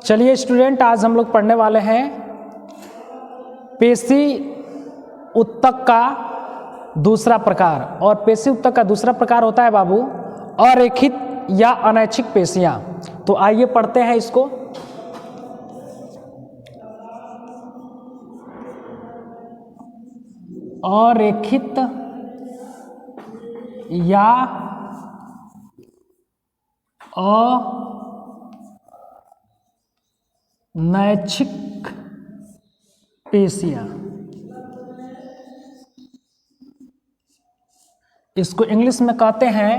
चलिए स्टूडेंट, आज हम लोग पढ़ने वाले हैं पेशी उत्तक का दूसरा प्रकार। और पेशी उत्तक का दूसरा प्रकार होता है बाबू अरेखित या अनैच्छिक पेशियां। तो आइए पढ़ते हैं इसको। अरेखित या अनैच्छिक पेशियां, इसको इंग्लिश में कहते हैं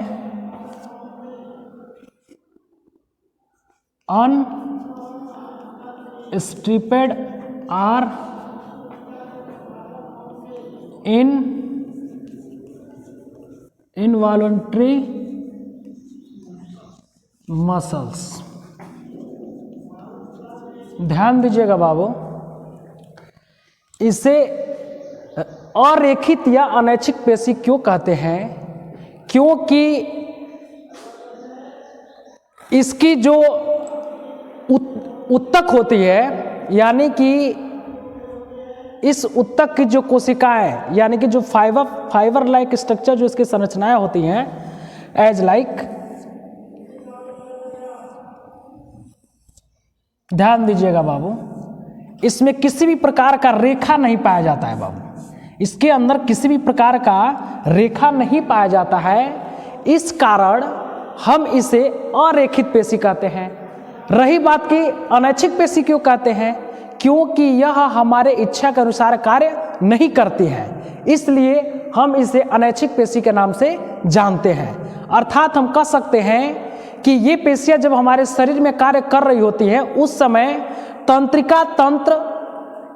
अनस्ट्रिपेड आर इनवॉलंटरी मसल्स। ध्यान दीजिएगा बाबू, इसे अरेखित या अनैच्छिक पेशी क्यों कहते हैं? क्योंकि इसकी जो उत्तक होती है, यानी कि इस उत्तक की जो कोशिकाएं, यानी कि जो फाइबर लाइक स्ट्रक्चर जो इसकी संरचनाएं होती हैं, एज लाइक, ध्यान दीजिएगा बाबू, इसमें किसी भी प्रकार का रेखा नहीं पाया जाता है बाबू। इसके अंदर किसी भी प्रकार का रेखा नहीं पाया जाता है, इस कारण हम इसे अरेखित पेशी कहते हैं। रही बात की अनैच्छिक पेशी क्यों कहते हैं? क्योंकि यह हमारे इच्छा के अनुसार कार्य नहीं करती है, इसलिए हम इसे अनैच्छिक पेशी के नाम से जानते हैं। अर्थात हम कह सकते हैं कि ये पेशियां जब हमारे शरीर में कार्य कर रही होती है, उस समय तंत्रिका तंत्र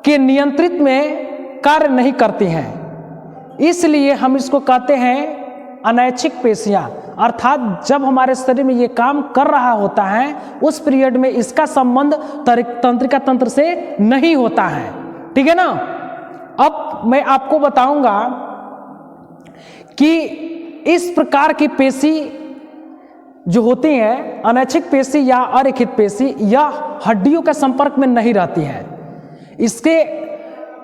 के नियंत्रित में कार्य नहीं करती हैं, इसलिए हम इसको कहते हैं अनैच्छिक पेशियां। अर्थात जब हमारे शरीर में ये काम कर रहा होता है, उस पीरियड में इसका संबंध तंत्रिका तंत्र से नहीं होता है। ठीक है ना? अब मैं आपको बताऊंगा कि इस प्रकार की पेशी जो होती हैं, अनैच्छिक पेशी या अरेखित पेशी, यह हड्डियों के संपर्क में नहीं रहती हैं।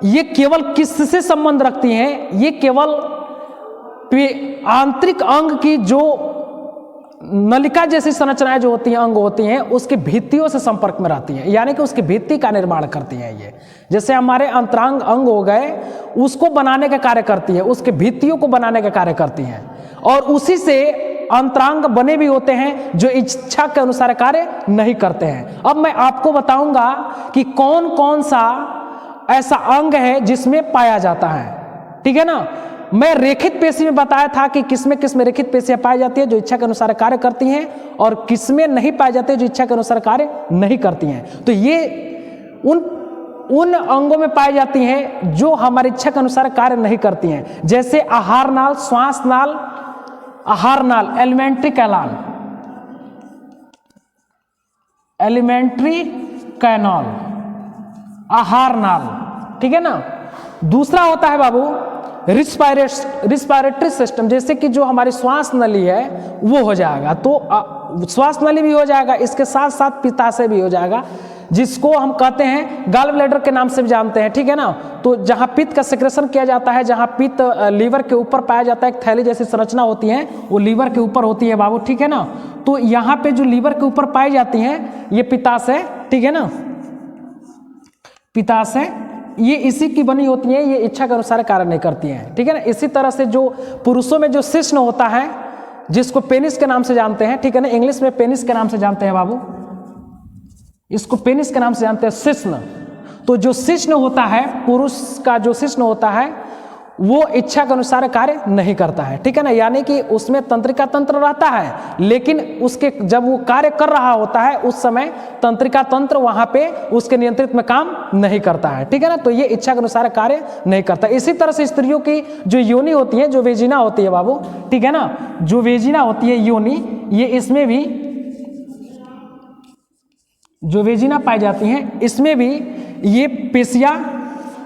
ये केवल किससे संबंध रखती हैं? ये केवल आंतरिक अंग की जो नलिका जैसी संरचनाएं जो होती हैं, अंग होती हैं, उसकी भित्तियों से संपर्क में रहती हैं, यानी कि उसकी भित्ति का निर्माण करती हैं। ये जैसे हमारे अंतरांग अंग हो गए, उसको बनाने का कार्य करती है, उसके भित्तियों को बनाने का कार्य करती हैं, और उसी से अंतरांग बने भी होते हैं जो इच्छा के अनुसार कार्य नहीं करते हैं। अब मैं आपको बताऊंगा कि कौन कौन सा ऐसा अंग है जिसमें पाया जाता है। ठीक है ना? मैं रेखित पेशी में बताया था कि किसमें रेखित पेशियां पाई जाती है जो इच्छा के अनुसार कार्य करती हैं, और किसमें नहीं पाई जाती है जो इच्छा के अनुसार कार्य नहीं करती हैं। तो ये उन अंगों में पाई जाती हैं जो हमारी इच्छा के अनुसार कार्य नहीं करती हैं, जैसे आहार नाल, श्वास नाल, आहार नाल, एलिमेंट्री कैनाल, एलिमेंट्री कैनाल, आहार नाल। ठीक है ना? दूसरा होता है बाबू रिस्पायरेटरी सिस्टम, जैसे कि जो हमारी श्वास नली है वो हो जाएगा, तो श्वास नली भी हो जाएगा, इसके साथ साथ पित्ताशय भी हो जाएगा, जिसको हम कहते हैं गॉल ब्लैडर के नाम से भी जानते हैं। ठीक है ना? तो जहां पित्त का सेक्रेशन किया जाता है, जहां पित्त लीवर के ऊपर पाया जाता है, एक थैली जैसी संरचना होती है, वो लीवर के ऊपर होती है बाबू। ठीक है ना? तो यहाँ पे जो लीवर के ऊपर पाई जाती हैं, ये पित्ताशय, ठीक है ना, पित्ताशय, ये इसी की बनी होती है, ये इच्छा के अनुसार कार्य नहीं करती हैं। ठीक है ना? इसी तरह से जो पुरुषों में जो शिश्न होता है, जिसको पेनिस के नाम से जानते हैं, ठीक है ना, इंग्लिश में पेनिस के नाम से जानते हैं बाबू, इसको पेनिस के नाम से जानते हैं, शिश्न। तो जो शिश्न होता है, पुरुष का जो शिश्न होता है, वो इच्छा के अनुसार कार्य नहीं करता है। ठीक है ना? यानी कि उसमें तंत्रिका तंत्र रहता है, लेकिन उसके जब वो कार्य कर रहा होता है, उस समय तंत्रिका तंत्र वहां पे उसके नियंत्रित में काम नहीं करता है। ठीक है ना? तो ये इच्छा के अनुसार कार्य नहीं करता। इसी तरह से स्त्रियों की जो योनि होती है, जो वेजिना होती है बाबू, ठीक है ना, जो वेजिना होती है योनि, ये इसमें भी जो वेजिना पाई जाती हैं, इसमें भी ये पेशियां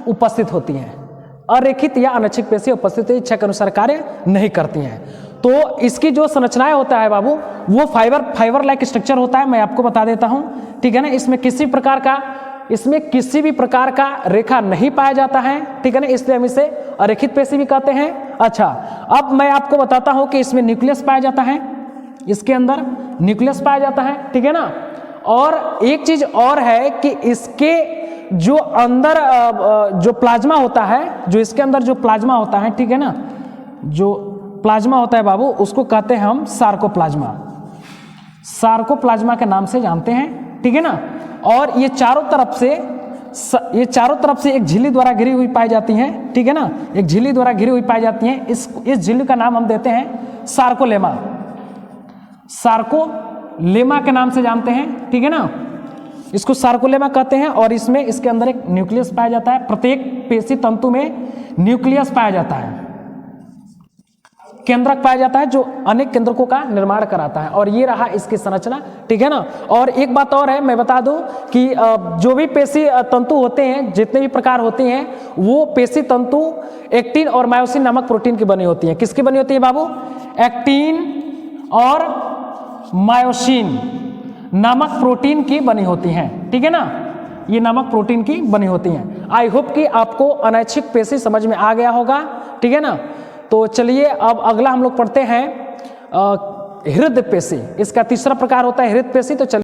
उपस्थित होती हैं। अरेखित या अनैच्छिक पेशी उपस्थित इच्छा के अनुसार कार्य नहीं करती हैं। तो इसकी जो संरचनाएं होता है बाबू, वो फाइबर लाइक स्ट्रक्चर होता है, मैं आपको बता देता हूं, ठीक है ना। इसमें किसी भी प्रकार का रेखा नहीं पाया जाता है, ठीक है ना, इसलिए हम इसे अरेखित पेशी भी कहते हैं। अच्छा, अब मैं आपको बताता हूं कि इसमें न्यूक्लियस पाया जाता है, इसके अंदर न्यूक्लियस पाया जाता है, ठीक है ना। और एक चीज और है कि इसके जो अंदर जो प्लाज्मा होता है, जो इसके अंदर जो प्लाज्मा होता है, ठीक है ना, जो प्लाज्मा होता है बाबू, उसको कहते हैं हम सार्कोप्लाज्मा, सार्कोप्लाज्मा के नाम से जानते हैं, ठीक है ना। और ये चारों तरफ से एक झिल्ली द्वारा घिरी हुई पाई जाती हैं, ठीक है ना, एक झिल्ली द्वारा घिरी हुई पाई जाती हैं। इस झिल्ली का नाम हम देते हैं सार्कोलेमा, सार्कोलेमा के नाम से जानते हैं, ठीक है ना, इसको सार्कोलेमा कहते हैं। और इसके अंदर एक न्यूक्लियस पाया जाता है, प्रत्येक पेशी तंतु में न्यूक्लियस पाया जाता है, केंद्रक पाया जाता है, जो अनेक केंद्रकों का निर्माण कराता है। और ये रहा इसकी संरचना, ठीक है ना। और एक बात और है, मैं बता दूं कि जो भी पेशी तंतु होते हैं, जितने भी प्रकार होते हैं, वो पेशी तंतु एक्टिन और मायोसिन नामक प्रोटीन की बनी होती है। किसकी बनी होती है बाबू? एक्टिन और मायोसिन नामक प्रोटीन की बनी होती हैं, ठीक है ना, ये नामक प्रोटीन की बनी होती हैं। आई होप कि आपको अनैच्छिक पेशी समझ में आ गया होगा, ठीक है ना। तो चलिए अब अगला हम लोग पढ़ते हैं हृदय पेशी। इसका तीसरा प्रकार होता है हृदय पेशी। तो चलिए